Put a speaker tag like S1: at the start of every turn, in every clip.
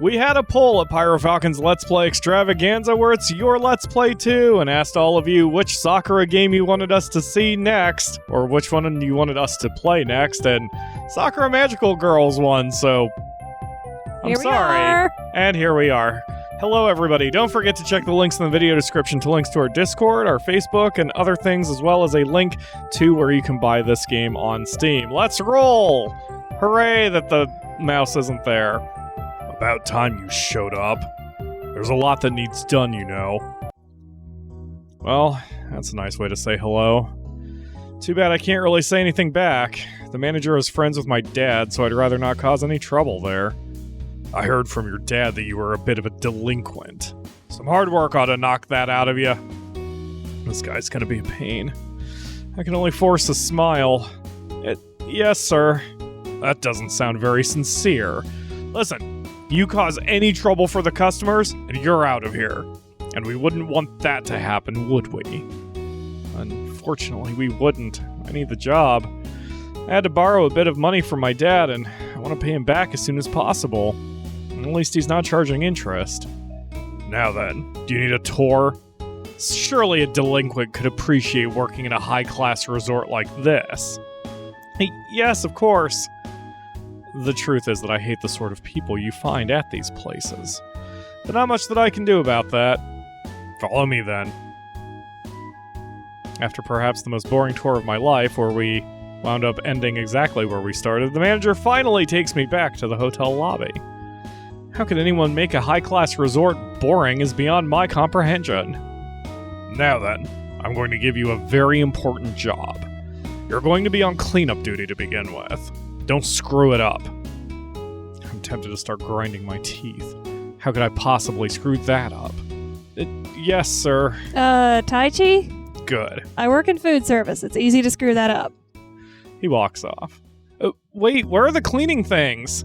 S1: We had a poll at PyroFalkon's Let's Play Extravaganza where it's your Let's Play too, and asked all of you which Sakura game you wanted us to see next, or which one you wanted us to play next, and Sakura Magical Girls won, so I'm sorry. And here we are. Hello everybody, don't forget to check the links in the video description to links to our Discord, our Facebook, and other things, as well as a link to where you can buy this game on Steam. Let's roll! Hooray that the mouse isn't there. About time you showed up. There's a lot that needs done, you know. Well, that's a nice way to say hello. Too bad I can't really say anything back. The manager is friends with my dad, so I'd rather not cause any trouble there. I heard from your dad that you were a bit of a delinquent. Some hard work ought to knock that out of you. This guy's gonna be a pain. I can only force a smile. Yes, sir. That doesn't sound very sincere. Listen, you cause any trouble for the customers, and you're out of here. And we wouldn't want that to happen, would we? Unfortunately, we wouldn't. I need the job. I had to borrow a bit of money from my dad, and I want to pay him back as soon as possible. At least he's not charging interest. Now then, do you need a tour? Surely a delinquent could appreciate working in a high-class resort like this. Yes, of course. The truth is that I hate the sort of people you find at these places. But not much that I can do about that. Follow me then. After perhaps the most boring tour of my life, where we wound up ending exactly where we started, the manager finally takes me back to the hotel lobby. How could anyone make a high-class resort boring is beyond my comprehension. Now then, I'm going to give you a very important job. You're going to be on cleanup duty to begin with. Don't screw it up. I'm tempted to start grinding my teeth. How could I possibly screw that up? Yes, sir.
S2: Taichi?
S1: Good.
S2: I work in food service. It's easy to screw that up.
S1: He walks off. Wait, where are the cleaning things?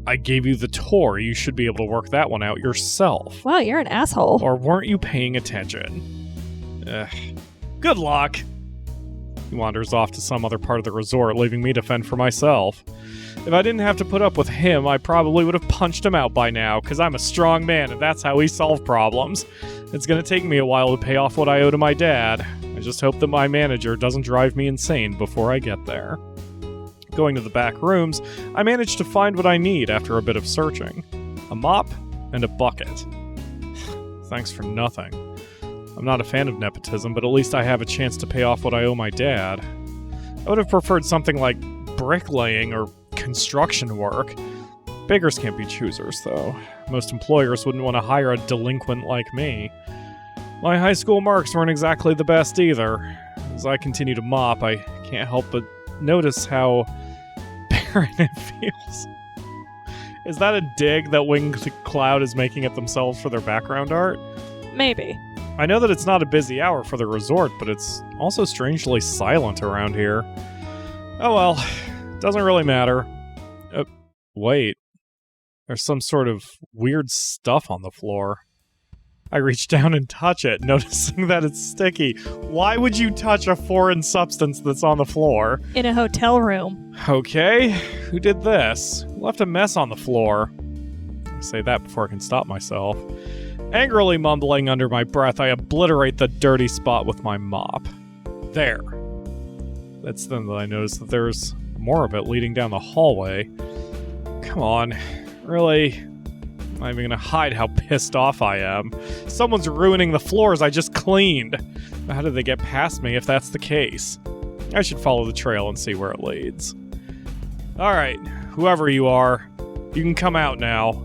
S1: I gave you the tour. You should be able to work that one out yourself.
S2: Wow, you're an asshole.
S1: Or weren't you paying attention? Good luck. He wanders off to some other part of the resort, leaving me to fend for myself. If I didn't have to put up with him, I probably would have punched him out by now, because I'm a strong man and that's how we solve problems. It's going to take me a while to pay off what I owe to my dad. I just hope that my manager doesn't drive me insane before I get there. Going to the back rooms, I managed to find what I need after a bit of searching. A mop and a bucket. Thanks for nothing. I'm not a fan of nepotism, but at least I have a chance to pay off what I owe my dad. I would have preferred something like bricklaying or construction work. Beggars can't be choosers, though. Most employers wouldn't want to hire a delinquent like me. My high school marks weren't exactly the best either. As I continue to mop, I can't help but notice how barren it feels. Is that a dig that Winged Cloud is making at themselves for their background art?
S2: Maybe.
S1: I know that it's not a busy hour for the resort, but it's also strangely silent around here. Oh well, doesn't really matter. Wait. There's some sort of weird stuff on the floor. I reach down and touch it, noticing that it's sticky. Why would you touch a foreign substance that's on the floor?
S2: In a hotel room.
S1: Okay, who did this? Who left a mess on the floor? I say that before I can stop myself. Angrily mumbling under my breath, I obliterate the dirty spot with my mop. There. That's then that I notice that there's more of it leading down the hallway. Come on. Really? I'm not even gonna hide how pissed off I am. Someone's ruining the floors I just cleaned. How did they get past me if that's the case? I should follow the trail and see where it leads. Alright, whoever you are, you can come out now.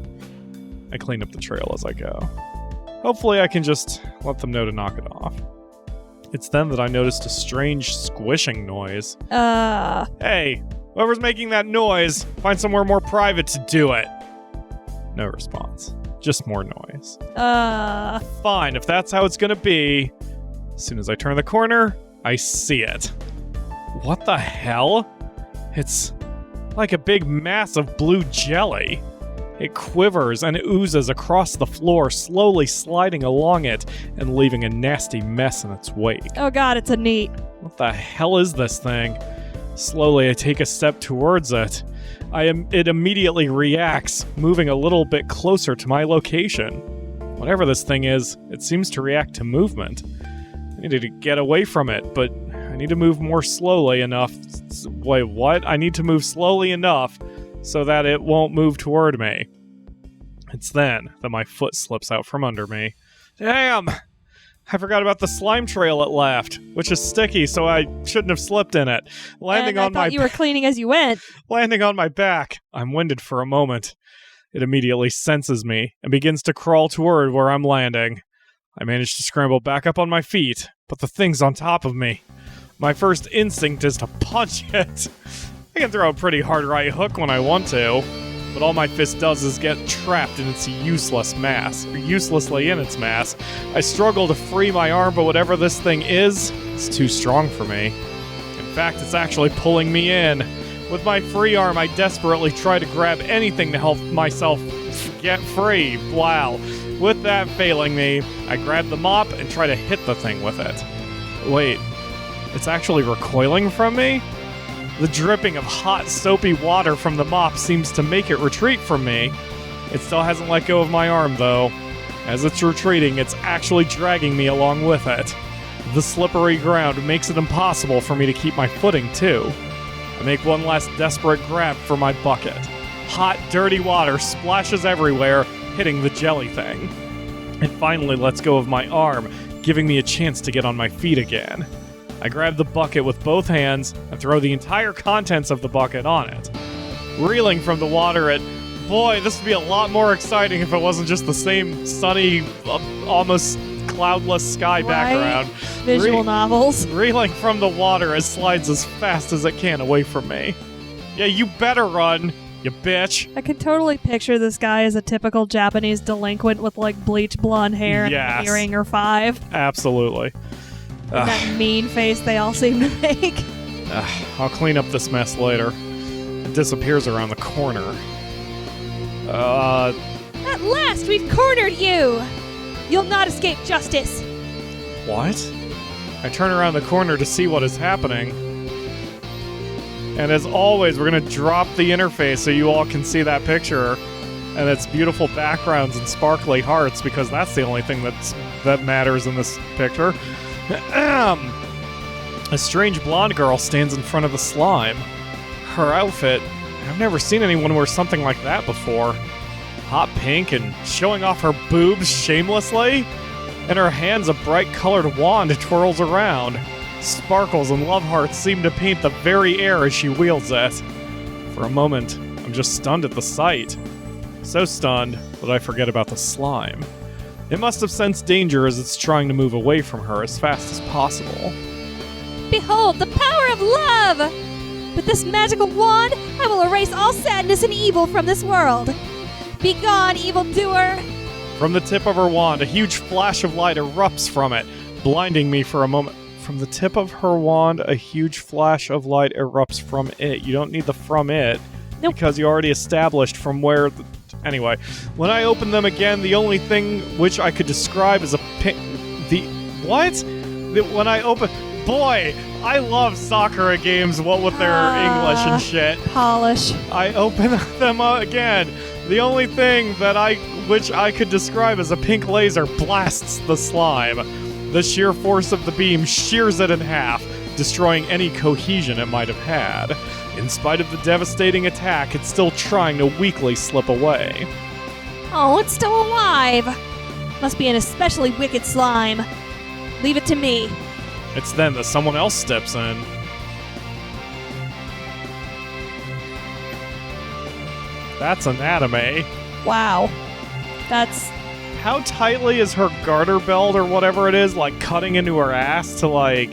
S1: I clean up the trail as I go. Hopefully I can just let them know to knock it off. It's then that I noticed a strange squishing noise. Hey, whoever's making that noise, find somewhere more private to do it. No response. Just more noise. Fine, if that's how it's gonna be. As soon as I turn the corner, I see it. What the hell? It's like a big mass of blue jelly. It quivers and oozes across the floor, slowly sliding along it and leaving a nasty mess in its wake.
S2: Oh god, it's a neat.
S1: What the hell is this thing? Slowly, I take a step towards it. It immediately reacts, moving a little bit closer to my location. Whatever this thing is, it seems to react to movement. I need to get away from it, but I need to move more slowly enough. Wait, what? I need to move slowly enough so that it won't move toward me. It's then that my foot slips out from under me. Damn! I forgot about the slime trail it left, which is sticky, so I shouldn't have slipped in it.
S2: I thought you were cleaning as you went.
S1: Landing on my back, I'm winded for a moment. It immediately senses me and begins to crawl toward where I'm landing. I manage to scramble back up on my feet, but the thing's on top of me. My first instinct is to punch it. I can throw a pretty hard right hook when I want to, but all my fist does is get trapped in its uselessly in its mass. I struggle to free my arm, but whatever this thing is, it's too strong for me. In fact, it's actually pulling me in. With my free arm, I desperately try to grab anything to help myself get free. Wow. With that failing me, I grab the mop and try to hit the thing with it. Wait, it's actually recoiling from me? The dripping of hot, soapy water from the mop seems to make it retreat from me. It still hasn't let go of my arm, though. As it's retreating, it's actually dragging me along with it. The slippery ground makes it impossible for me to keep my footing, too. I make one last desperate grab for my bucket. Hot, dirty water splashes everywhere, hitting the jelly thing. It finally lets go of my arm, giving me a chance to get on my feet again. I grab the bucket with both hands and throw the entire contents of the bucket on it. Reeling from the water, boy, this would be a lot more exciting if it wasn't just the same sunny, almost cloudless sky background.
S2: Visual novels.
S1: Reeling from the water, it slides as fast as it can away from me. Yeah, you better run, you bitch.
S2: I can totally picture this guy as a typical Japanese delinquent with like bleached blonde hair and an earring or 5.
S1: Absolutely.
S2: And that mean face they all seem to make.
S1: I'll clean up this mess later. It disappears around the corner.
S2: At last, we've cornered you! You'll not escape justice!
S1: What? I turn around the corner to see what is happening. And as always, we're going to drop the interface so you all can see that picture and its beautiful backgrounds and sparkly hearts, because that's the only thing that matters in this picture. A strange blonde girl stands in front of the slime. Her outfit, I've never seen anyone wear something like that before. Hot pink and showing off her boobs shamelessly. In her hands, a bright-colored wand twirls around. Sparkles and love hearts seem to paint the very air as she wields it. For a moment, I'm just stunned at the sight. So stunned that I forget about the slime. It must have sensed danger as it's trying to move away from her as fast as possible.
S2: Behold, the power of love! With this magical wand, I will erase all sadness and evil from this world. Begone, evildoer!
S1: From the tip of her wand, a huge flash of light erupts from it, blinding me for a moment. From the tip of her wand, a huge flash of light erupts from it. You don't need the from it,
S2: nope.
S1: Because you already established from where... Anyway, when I open them again, the only thing which I could describe as a pink... When I open... Boy, I love Sakura games, what with their English and shit.
S2: Polish.
S1: I open them again. The only thing which I could describe as a pink laser blasts the slime. The sheer force of the beam shears it in half, destroying any cohesion it might have had. In spite of the devastating attack, it's still trying to weakly slip away.
S2: Oh, it's still alive! Must be an especially wicked slime. Leave it to me.
S1: It's then that someone else steps in. That's an anime.
S2: Wow. That's...
S1: How tightly is her garter belt or whatever it is, like, cutting into her ass to, like,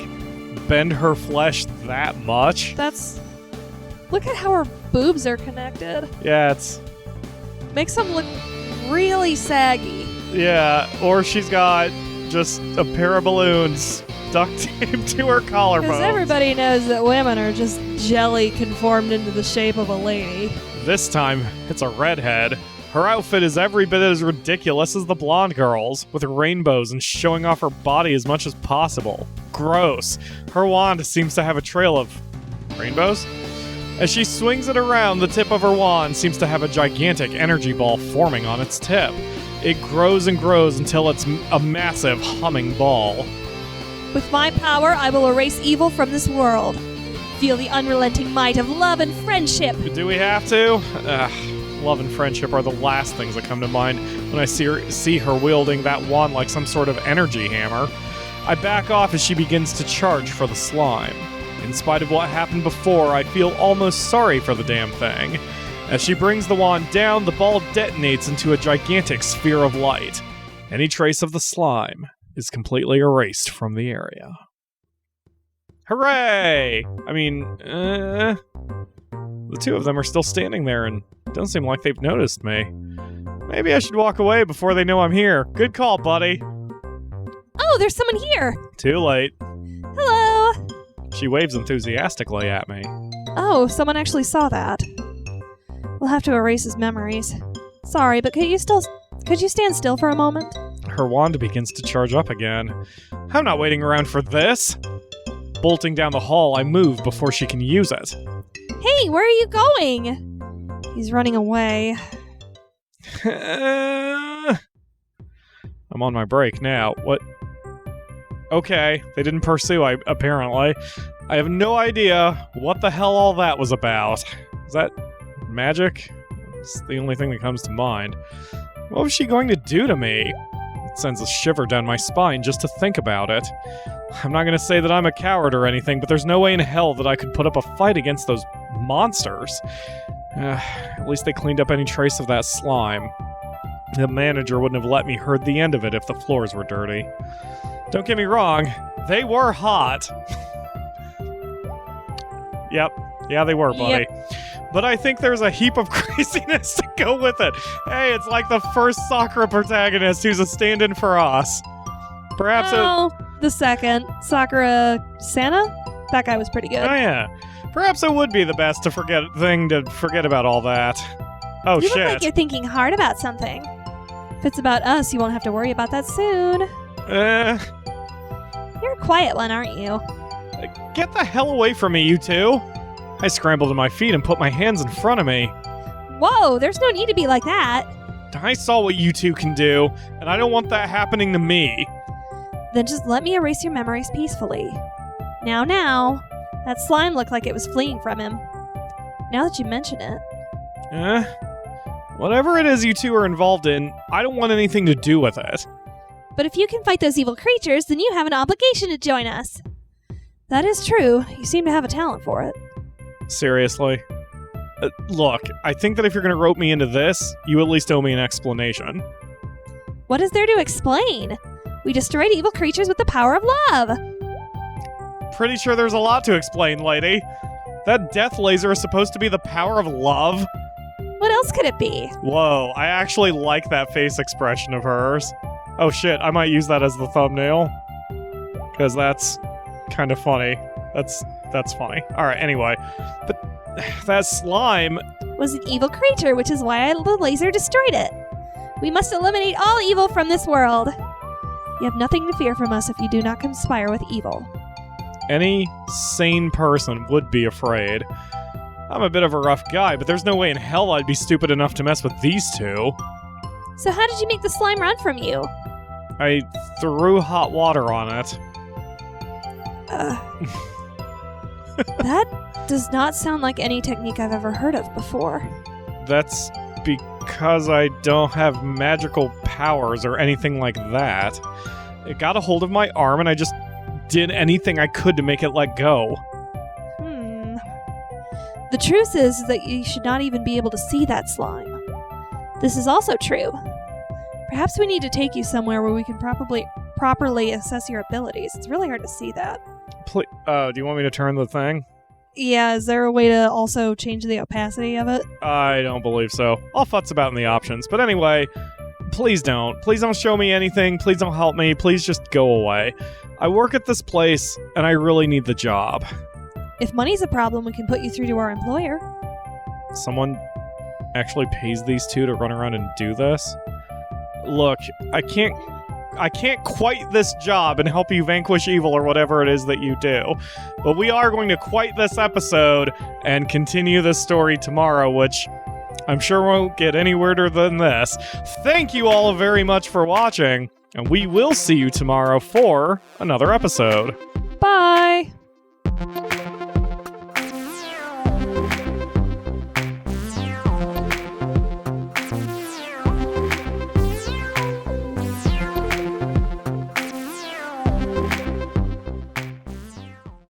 S1: bend her flesh that much?
S2: That's... Look at how her boobs are connected.
S1: Yeah, it's...
S2: Makes them look really saggy.
S1: Yeah, or she's got just a pair of balloons duct taped to her collarbone.
S2: Because everybody knows that women are just jelly conformed into the shape of a lady.
S1: This time, it's a redhead. Her outfit is every bit as ridiculous as the blonde girl's, with rainbows and showing off her body as much as possible. Gross. Her wand seems to have a trail of Rainbows? As she swings it around, the tip of her wand seems to have a gigantic energy ball forming on its tip. It grows and grows until it's a massive humming ball.
S2: With my power, I will erase evil from this world. Feel the unrelenting might of love and friendship.
S1: Do we have to? Love and friendship are the last things that come to mind when I see her wielding that wand like some sort of energy hammer. I back off as she begins to charge for the slime. In spite of what happened before, I feel almost sorry for the damn thing. As she brings the wand down, the ball detonates into a gigantic sphere of light. Any trace of the slime is completely erased from the area. Hooray! I mean, the two of them are still standing there and don't seem like they've noticed me. Maybe I should walk away before they know I'm here. Good call, buddy.
S2: Oh, there's someone here.
S1: Too late.
S2: Hello.
S1: She waves enthusiastically at me.
S2: Oh, someone actually saw that. We'll have to erase his memories. Sorry, but could you stand still for a moment?
S1: Her wand begins to charge up again. I'm not waiting around for this. Bolting down the hall, I move before she can use it.
S2: Hey, where are you going? He's running away.
S1: I'm on my break now. What? Okay, they didn't pursue, apparently. I have no idea what the hell all that was about. Is that magic? It's the only thing that comes to mind. What was she going to do to me? It sends a shiver down my spine just to think about it. I'm not going to say that I'm a coward or anything, but there's no way in hell that I could put up a fight against those monsters. At least they cleaned up any trace of that slime. The manager wouldn't have let me heard the end of it if the floors were dirty. Don't get me wrong, they were hot. Yep. Yeah, they were, buddy. Yep. But I think there's a heap of craziness to go with it. Hey, it's like the first Sakura protagonist who's a stand-in for us. Perhaps
S2: the second. Sakura Santa? That guy was pretty good.
S1: Oh, yeah. Perhaps it would be the best to forget about all that. Oh,
S2: you
S1: shit.
S2: You look like you're thinking hard about something. If it's about us, you won't have to worry about that soon. You're a quiet one, aren't you?
S1: Get the hell away from me, you two! I scrambled to my feet and put my hands in front of me.
S2: Whoa, there's no need to be like that.
S1: I saw what you two can do, and I don't want that happening to me.
S2: Then just let me erase your memories peacefully. Now. That slime looked like it was fleeing from him. Now that you mention it.
S1: Whatever it is you two are involved in, I don't want anything to do with it.
S2: But if you can fight those evil creatures, then you have an obligation to join us. That is true. You seem to have a talent for it.
S1: Seriously? Look, I think that if you're going to rope me into this, you at least owe me an explanation.
S2: What is there to explain? We destroyed evil creatures with the power of love.
S1: Pretty sure there's a lot to explain, lady. That death laser is supposed to be the power of love?
S2: What else could it be?
S1: Whoa, I actually like that face expression of hers. Oh shit, I might use that as the thumbnail. Because that's kind of funny. That's funny. Alright, anyway. But that slime
S2: was an evil creature, which is why the laser destroyed it. We must eliminate all evil from this world. You have nothing to fear from us if you do not conspire with evil.
S1: Any sane person would be afraid. I'm a bit of a rough guy, but there's no way in hell I'd be stupid enough to mess with these two.
S2: So how did you make the slime run from you?
S1: I threw hot water on it.
S2: That does not sound like any technique I've ever heard of before.
S1: That's because I don't have magical powers or anything like that. It got a hold of my arm and I just did anything I could to make it let go.
S2: The truth is that you should not even be able to see that slime. This is also true. Perhaps we need to take you somewhere where we can properly assess your abilities. It's really hard to see that.
S1: Please, do you want me to turn the thing?
S2: Yeah, is there a way to also change the opacity of it?
S1: I don't believe so. I'll futz about in the options. But anyway, please don't. Please don't show me anything. Please don't help me. Please just go away. I work at this place, and I really need the job.
S2: If money's a problem, we can put you through to our employer.
S1: Someone actually pays these two to run around and do this? Look, I can't I can't quite this job and help you vanquish evil or whatever it is that you do. But we are going to quite this episode and continue this story tomorrow, which I'm sure won't get any weirder than this. Thank you all very much for watching, and we will see you tomorrow for another episode.